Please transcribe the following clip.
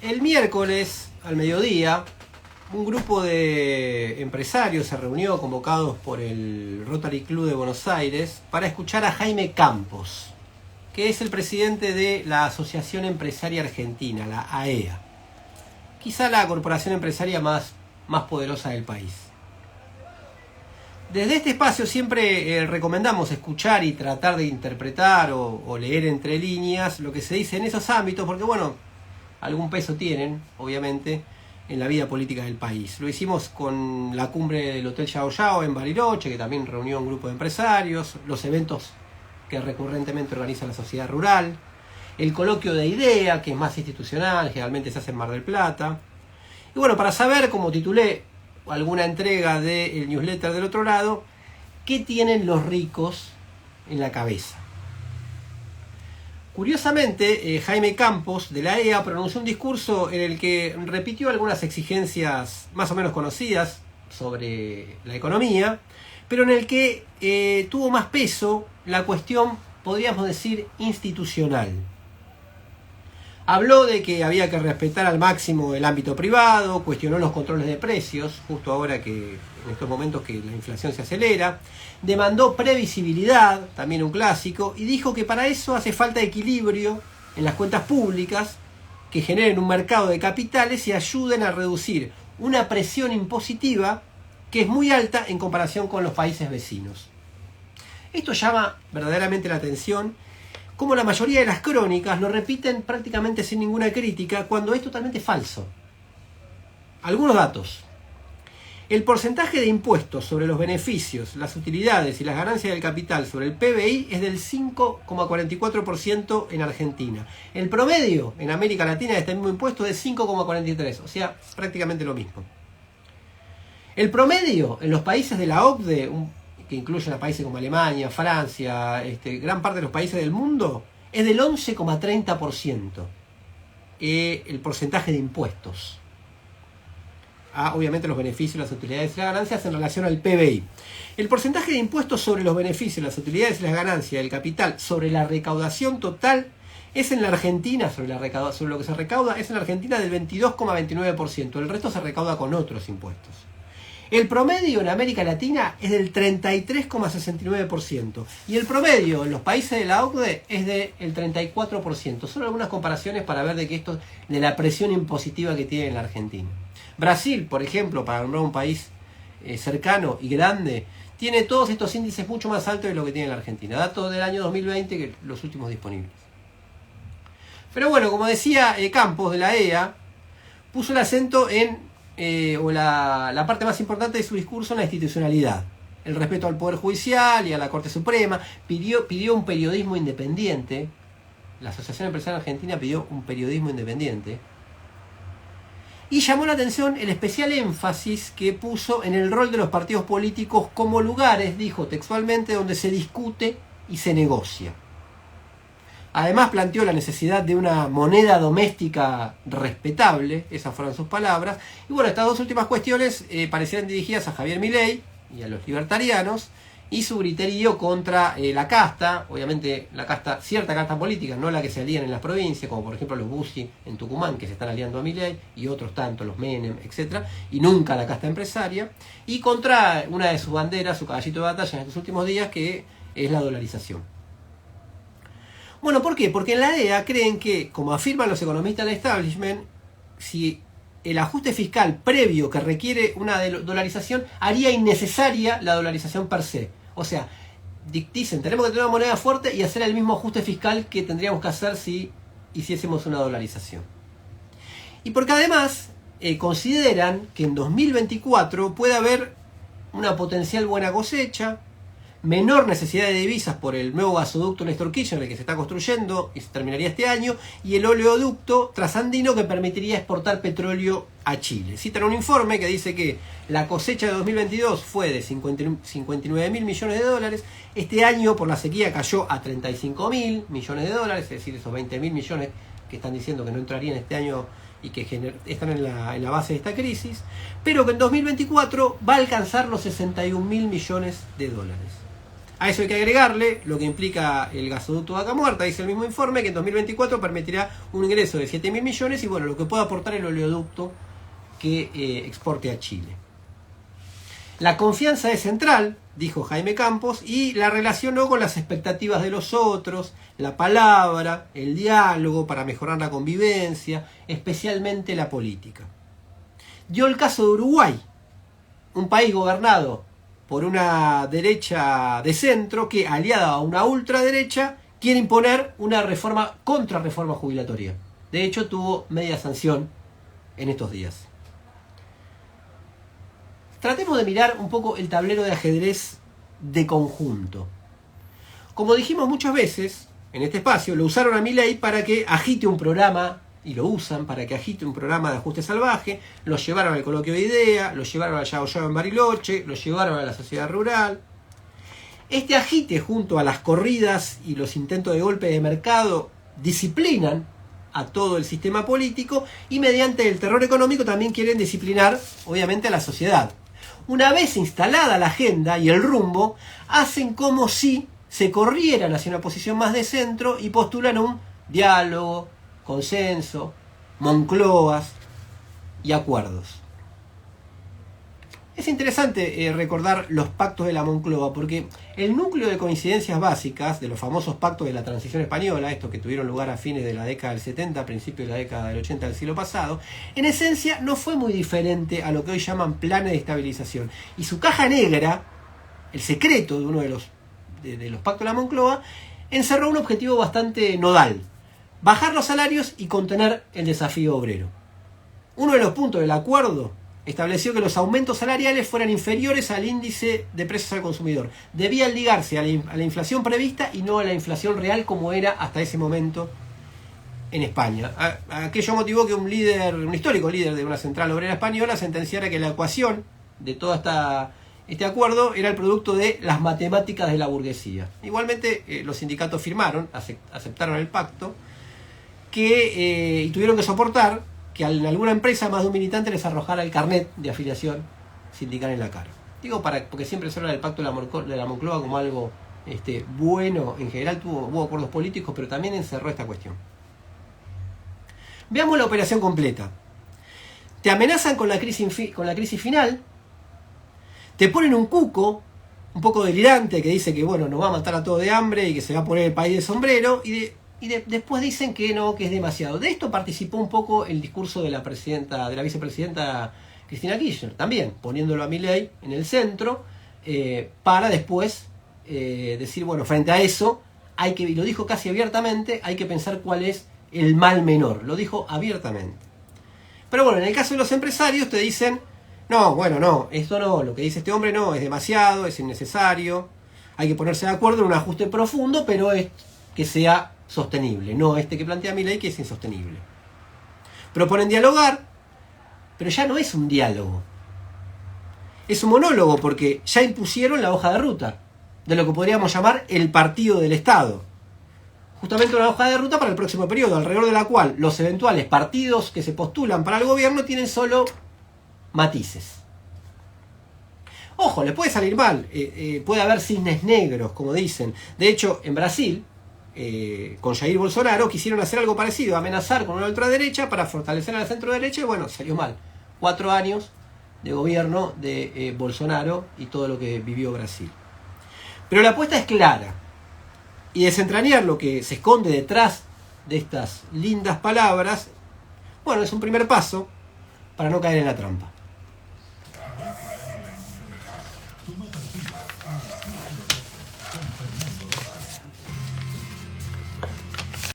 El miércoles, al mediodía, un grupo de empresarios se reunió convocados por el Rotary Club de Buenos Aires para escuchar a Jaime Campos, que es el presidente de la Asociación Empresaria Argentina, la AEA. Quizá la corporación empresaria más poderosa del país. Desde este espacio siempre recomendamos escuchar y tratar de interpretar o leer entre líneas lo que se dice en esos ámbitos, porque bueno, algún peso tienen, obviamente, en la vida política del país. Lo hicimos con la cumbre del Hotel Yao Yao en Bariloche, que también reunió a un grupo de empresarios, los eventos que recurrentemente organiza la sociedad rural, el coloquio de IDEA, que es más institucional, generalmente se hace en Mar del Plata. Y bueno, para saber, como titulé alguna entrega del newsletter del otro lado, ¿qué tienen los ricos en la cabeza? Curiosamente, Jaime Campos de la AEA pronunció un discurso en el que repitió algunas exigencias más o menos conocidas sobre la economía, pero en el que tuvo más peso la cuestión, podríamos decir, institucional. Habló de que había que respetar al máximo el ámbito privado, cuestionó los controles de precios, justo ahora que en estos momentos que la inflación se acelera, demandó previsibilidad, también un clásico, y dijo que para eso hace falta equilibrio en las cuentas públicas que generen un mercado de capitales y ayuden a reducir una presión impositiva que es muy alta en comparación con los países vecinos. Esto llama verdaderamente la atención, como la mayoría de las crónicas lo repiten prácticamente sin ninguna crítica, cuando es totalmente falso. Algunos datos. El porcentaje de impuestos sobre los beneficios, las utilidades y las ganancias del capital sobre el PBI es del 5,44% en Argentina. El promedio en América Latina de este mismo impuesto es de 5,43%, o sea, prácticamente lo mismo. El promedio en los países de la OCDE, que incluyen a países como Alemania, Francia, gran parte de los países del mundo, es del 11,30%. El porcentaje de impuestos. Obviamente los beneficios, las utilidades y las ganancias en relación al PBI. El porcentaje de impuestos sobre los beneficios, las utilidades y las ganancias del capital sobre la recaudación total es en la Argentina, sobre lo que se recauda, es en la Argentina del 22,29%. El resto se recauda con otros impuestos. El promedio en América Latina es del 33,69% y el promedio en los países de la OCDE es del 34%. Son algunas comparaciones para ver de la presión impositiva que tiene en la Argentina. Brasil, por ejemplo, para nombrar un país cercano y grande, tiene todos estos índices mucho más altos de lo que tiene la Argentina. Datos del año 2020 que los últimos disponibles. Pero bueno, como decía Campos de la AEA, puso el acento en la parte más importante de su discurso en la institucionalidad, el respeto al Poder Judicial y a la Corte Suprema, pidió un periodismo independiente. La Asociación Empresaria Argentina pidió un periodismo independiente y llamó la atención el especial énfasis que puso en el rol de los partidos políticos como lugares, dijo textualmente, donde se discute y se negocia. Además planteó la necesidad de una moneda doméstica respetable, esas fueron sus palabras. Y bueno, estas dos últimas cuestiones parecieran dirigidas a Javier Milei y a los libertarianos, y su griterío contra la casta, obviamente cierta casta política, no la que se alían en las provincias, como por ejemplo los Bussi en Tucumán, que se están aliando a Milei, y otros tantos, los Menem, etc., y nunca la casta empresaria, y contra una de sus banderas, su caballito de batalla en estos últimos días, que es la dolarización. Bueno, ¿por qué? Porque en la AEA creen que, como afirman los economistas del establishment, si el ajuste fiscal previo que requiere una dolarización haría innecesaria la dolarización per se. O sea, dicen, tenemos que tener una moneda fuerte y hacer el mismo ajuste fiscal que tendríamos que hacer si hiciésemos una dolarización. Y porque además consideran que en 2024 puede haber una potencial buena cosecha, menor necesidad de divisas por el nuevo gasoducto Néstor Kirchner que se está construyendo y se terminaría este año, y el oleoducto trasandino que permitiría exportar petróleo a Chile. Citan un informe que dice que la cosecha de 2022 fue de 59.000 millones de dólares, este año por la sequía cayó a 35.000 millones de dólares, es decir, esos 20.000 millones que están diciendo que no entrarían este año y que están en la base de esta crisis, pero que en 2024 va a alcanzar los 61.000 millones de dólares. A eso hay que agregarle lo que implica el gasoducto Vaca Muerta, dice el mismo informe, que en 2024 permitirá un ingreso de 7.000 millones y bueno, lo que puede aportar el oleoducto que exporte a Chile. La confianza es central, dijo Jaime Campos, y la relacionó con las expectativas de los otros, la palabra, el diálogo para mejorar la convivencia, especialmente la política. Dio el caso de Uruguay, un país gobernado por una derecha de centro que, aliada a una ultraderecha, quiere imponer una contrarreforma jubilatoria. De hecho, tuvo media sanción en estos días. Tratemos de mirar un poco el tablero de ajedrez de conjunto. Como dijimos muchas veces en este espacio, lo usaron a Milei para que agite un programa, y lo usan para que agite un programa de ajuste salvaje, lo llevaron al coloquio de idea, lo llevaron al Yao Yao en Bariloche, lo llevaron a la sociedad rural. Este agite junto a las corridas y los intentos de golpe de mercado disciplinan a todo el sistema político y mediante el terror económico también quieren disciplinar, obviamente, a la sociedad. Una vez instalada la agenda y el rumbo, hacen como si se corrieran hacia una posición más de centro y postulan un diálogo, consenso, Moncloas y acuerdos. Es interesante recordar los pactos de la Moncloa, porque el núcleo de coincidencias básicas de los famosos pactos de la transición española, estos que tuvieron lugar a fines de la década del 70, principios de la década del 80 del siglo pasado, en esencia no fue muy diferente a lo que hoy llaman planes de estabilización. Y su caja negra, el secreto de uno de los pactos de la Moncloa, encerró un objetivo bastante nodal: bajar los salarios y contener el desafío obrero. Uno de los puntos del acuerdo estableció que los aumentos salariales fueran inferiores al índice de precios al consumidor. Debían ligarse a la inflación prevista y no a la inflación real como era hasta ese momento en España. Aquello motivó que un histórico líder de una central obrera española sentenciara que la ecuación de todo este acuerdo era el producto de las matemáticas de la burguesía. Igualmente los sindicatos firmaron, aceptaron el pacto, y tuvieron que soportar que a alguna empresa más de un militante les arrojara el carnet de afiliación sindical en la cara. Digo, porque siempre se habla del pacto de la Moncloa como algo bueno. En general hubo acuerdos políticos, pero también encerró esta cuestión. Veamos la operación completa. Te amenazan con la crisis final, te ponen un cuco un poco delirante que dice que bueno, nos va a matar a todos de hambre y que se va a poner el país de sombrero, y después dicen que no, que es demasiado. De esto participó un poco el discurso de la vicepresidenta Cristina Kirchner, también poniéndolo a Milei en el centro, para después decir, bueno, frente a eso, y lo dijo casi abiertamente, hay que pensar cuál es el mal menor. Lo dijo abiertamente. Pero bueno, en el caso de los empresarios te dicen, no, bueno, no, esto no, lo que dice este hombre no, es demasiado, es innecesario, hay que ponerse de acuerdo en un ajuste profundo, pero es que sea sostenible, no que plantea Milei, que es insostenible. Proponen dialogar, pero ya no es un diálogo, es un monólogo, porque ya impusieron la hoja de ruta de lo que podríamos llamar el partido del Estado. Justamente una hoja de ruta para el próximo periodo, alrededor de la cual los eventuales partidos que se postulan para el gobierno tienen solo matices. Ojo, le puede salir mal, puede haber cisnes negros, como dicen. De hecho, en Brasil, con Jair Bolsonaro, quisieron hacer algo parecido, amenazar con una ultraderecha para fortalecer a la centroderecha, y bueno, salió mal. 4 años de gobierno de Bolsonaro y todo lo que vivió Brasil. Pero la apuesta es clara, y desentrañar lo que se esconde detrás de estas lindas palabras, bueno, es un primer paso para no caer en la trampa.